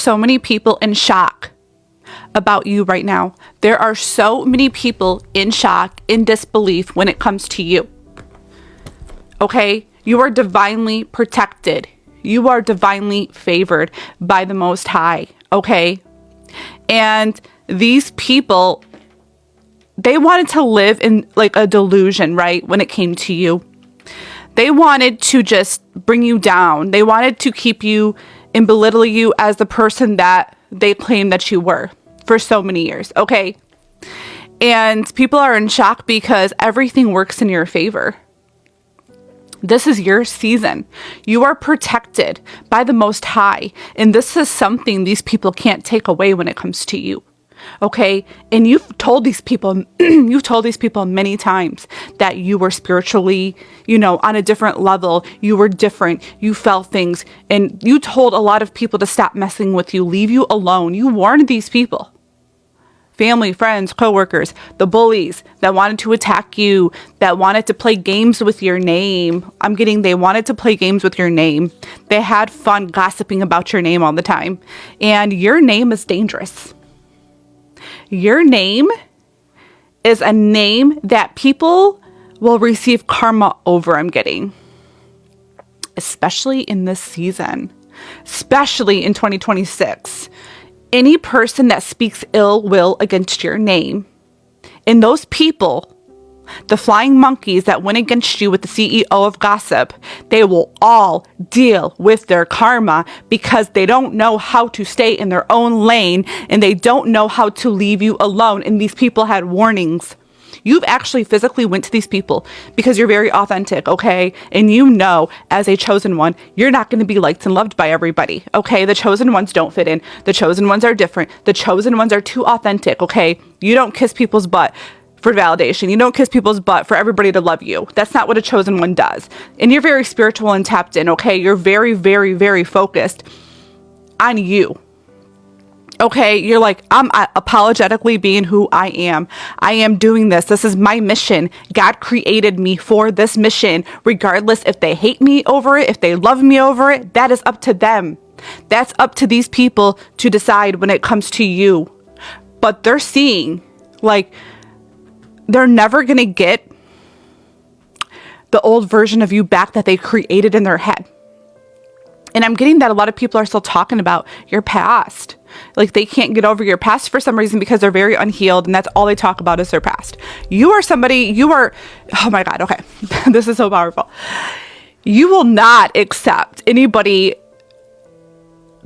So many people in shock about you right now. There are so many people in shock, in disbelief when it comes to you. Okay? You are divinely protected. You are divinely favored by the Most High. Okay? And these people, they wanted to live in like a delusion, right? When it came to you. They wanted to just bring you down. They wanted to keep you and belittle you as the person that they claimed that you were for so many years, okay? And people are in shock because everything works in your favor. This is your season. You are protected by the Most High, and this is something these people can't take away when it comes to you. Okay? And you've told these people many times that you were spiritually, on a different level. You were different. You felt things, and you told a lot of people to stop messing with you, leave you alone. You warned these people. Family, friends, coworkers, the bullies that wanted to attack you, that wanted to play games with your name. They wanted to play games with your name. They had fun gossiping about your name all the time. And your name is dangerous. Your name is a name that people will receive karma over, I'm getting. Especially in this season. Especially in 2026. Any person that speaks ill will against your name. And those people, the flying monkeys that went against you with the CEO of gossip, they will all deal with their karma because they don't know how to stay in their own lane and they don't know how to leave you alone. And these people had warnings. You've actually physically went to these people because you're very authentic, okay? And as a chosen one, you're not going to be liked and loved by everybody, okay? The chosen ones don't fit in. The chosen ones are different. The chosen ones are too authentic, okay? You don't kiss people's butt for validation. You don't kiss people's butt for everybody to love you. That's not what a chosen one does. And you're very spiritual and tapped in, okay? You're very, very, very focused on you. Okay, you're like, I'm apologetically being who I am. I am doing this. This is my mission. God created me for this mission, regardless if they hate me over it, if they love me over it. That is up to them. That's up to these people to decide when it comes to you. But they're seeing, they're never going to get the old version of you back that they created in their head. And I'm getting that a lot of people are still talking about your past. They can't get over your past for some reason because they're very unhealed and that's all they talk about is their past. Oh my God, okay. This is so powerful. You will not accept anybody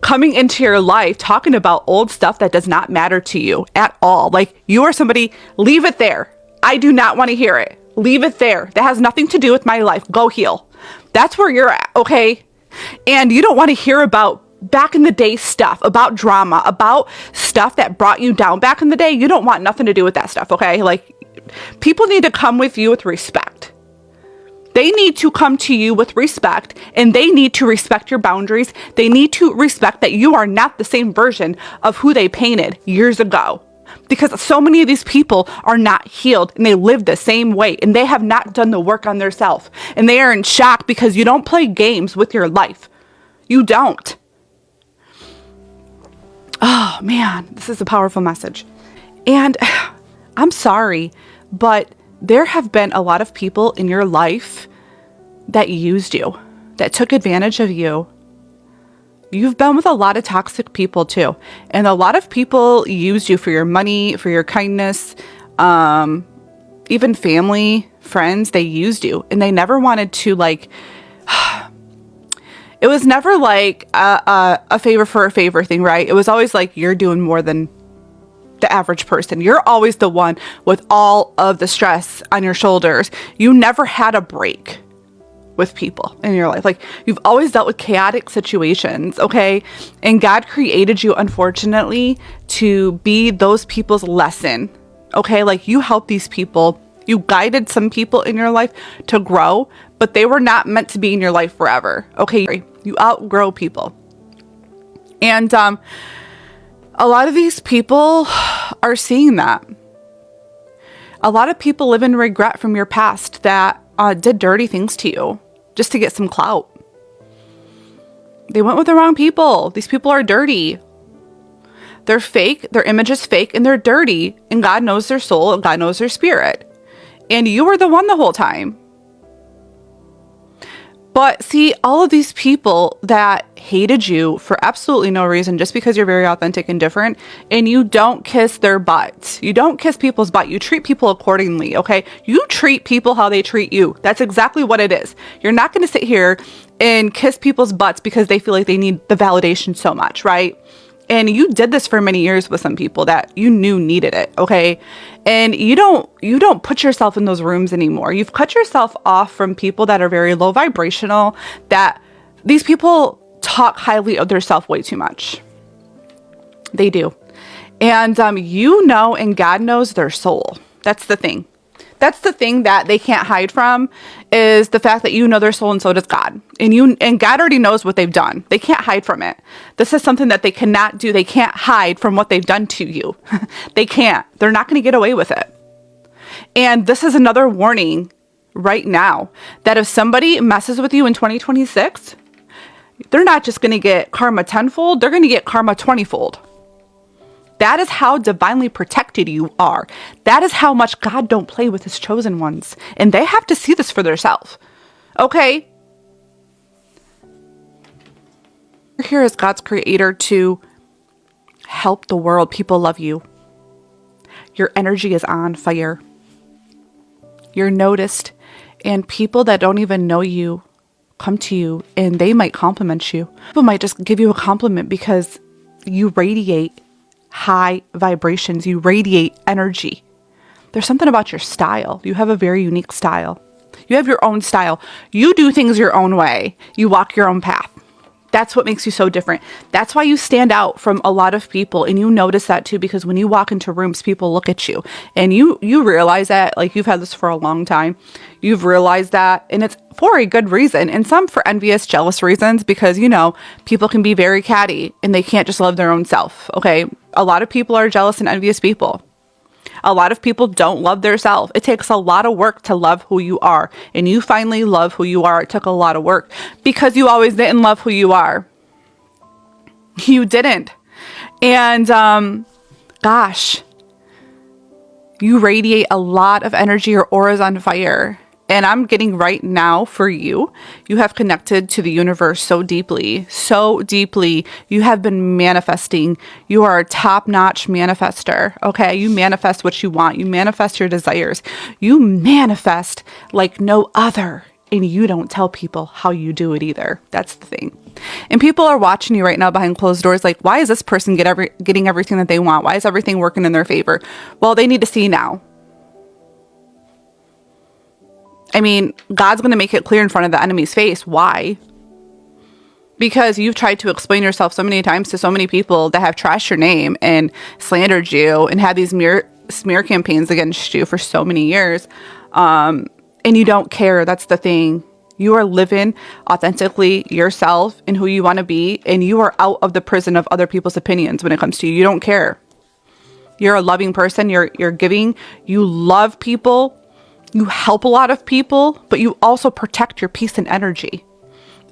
coming into your life talking about old stuff that does not matter to you at all. You are somebody, leave it there. I do not want to hear it. Leave it there. That has nothing to do with my life. Go heal. That's where you're at, okay? And you don't want to hear about back in the day stuff, about drama, about stuff that brought you down back in the day. You don't want nothing to do with that stuff, okay? People need to come with you with respect. They need to come to you with respect, and they need to respect your boundaries. They need to respect that you are not the same version of who they painted years ago. Because so many of these people are not healed and they live the same way and they have not done the work on themselves. And they are in shock because you don't play games with your life. You don't. Oh man, this is a powerful message. And I'm sorry, but there have been a lot of people in your life that used you, that took advantage of you. You've been with a lot of toxic people too. And a lot of people used you for your money, for your kindness, even family, friends, they used you. And they never wanted to it was never like a favor for a favor thing, right? It was always like you're doing more than the average person. You're always the one with all of the stress on your shoulders. You never had a break with people in your life. You've always dealt with chaotic situations, okay? And God created you, unfortunately, to be those people's lesson, okay? You helped these people. You guided some people in your life to grow, but they were not meant to be in your life forever, okay? You outgrow people. And a lot of these people are seeing that. A lot of people live in regret from your past that did dirty things to you just to get some clout. They went with the wrong people. These people are dirty. They're fake, their image is fake, and they're dirty, and God knows their soul, and God knows their spirit. And you were the one the whole time. But see, all of these people that hated you for absolutely no reason, just because you're very authentic and different, and you don't kiss their butts. You don't kiss people's butt. You treat people accordingly, okay? You treat people how they treat you. That's exactly what it is. You're not going to sit here and kiss people's butts because they feel like they need the validation so much, right? And you did this for many years with some people that you knew needed it, okay? And you don't put yourself in those rooms anymore. You've cut yourself off from people that are very low vibrational, that these people talk highly of themselves way too much. They do. And you know, and God knows their soul. That's the thing. That's the thing that they can't hide from, is the fact that you know their soul, and so does God. And God already knows what they've done. They can't hide from it. This is something that they cannot do. They can't hide from what they've done to you. They can't. They're not going to get away with it. And this is another warning right now that if somebody messes with you in 2026, they're not just going to get karma tenfold, they're going to get karma 20-fold. That is how divinely protected you are. That is how much God don't play with his chosen ones. And they have to see this for themselves. Okay? You're here as God's creator to help the world. People love you. Your energy is on fire. You're noticed. And people that don't even know you come to you and they might compliment you. People might just give you a compliment because you radiate high vibrations. You radiate energy. There's something about your style. You have a very unique style. You have your own style. You do things your own way. You walk your own path. That's what makes you so different. That's why you stand out from a lot of people, and you notice that too, because when you walk into rooms, people look at you and you realize that, like, you've had this for a long time. You've realized that, and it's for a good reason, and some for envious, jealous reasons, because, you know, people can be very catty and they can't just love their own self. Okay. A lot of people are jealous and envious people. A lot of people don't love their self. It takes a lot of work to love who you are. And you finally love who you are. It took a lot of work because you always didn't love who you are. You didn't. And gosh, you radiate a lot of energy. Your aura's on fire. And I'm getting right now for you. You have connected to the universe so deeply, so deeply. You have been manifesting. You are a top-notch manifester, okay? You manifest what you want. You manifest your desires. You manifest like no other. And you don't tell people how you do it either. That's the thing. And people are watching you right now behind closed doors like, why is this person getting everything that they want? Why is everything working in their favor? Well, they need to see now. I mean, God's going to make it clear in front of the enemy's face. Why? Because you've tried to explain yourself so many times to so many people that have trashed your name and slandered you and had these smear campaigns against you for so many years. And you don't care. That's the thing. You are living authentically yourself and who you want to be. And you are out of the prison of other people's opinions when it comes to you. You don't care. You're a loving person. You're giving. You love people. You help a lot of people, but you also protect your peace and energy.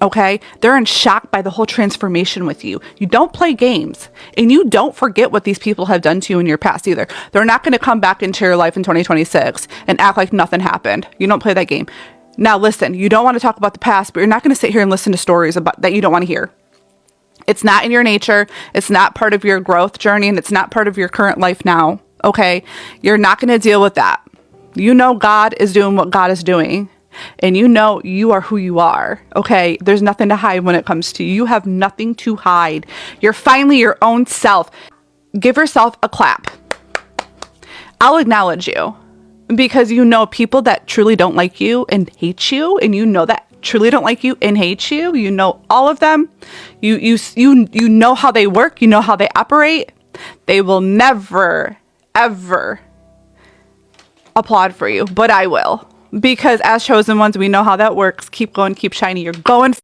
Okay? They're in shock by the whole transformation with you. You don't play games, and you don't forget what these people have done to you in your past either. They're not going to come back into your life in 2026 and act like nothing happened. You don't play that game. Now, listen, you don't want to talk about the past, but you're not going to sit here and listen to stories about that you don't want to hear. It's not in your nature. It's not part of your growth journey, and it's not part of your current life now. Okay? You're not going to deal with that. You know God is doing what God is doing. And you know you are who you are. Okay? There's nothing to hide when it comes to you. You have nothing to hide. You're finally your own self. Give yourself a clap. I'll acknowledge you. Because you know people that truly don't like you and hate you. And you know that truly don't like you and hate you. You know all of them. You know how they work. You know how they operate. They will never, ever applaud for you, but I will, because as chosen ones, we know how that works. Keep going, keep shining. You're going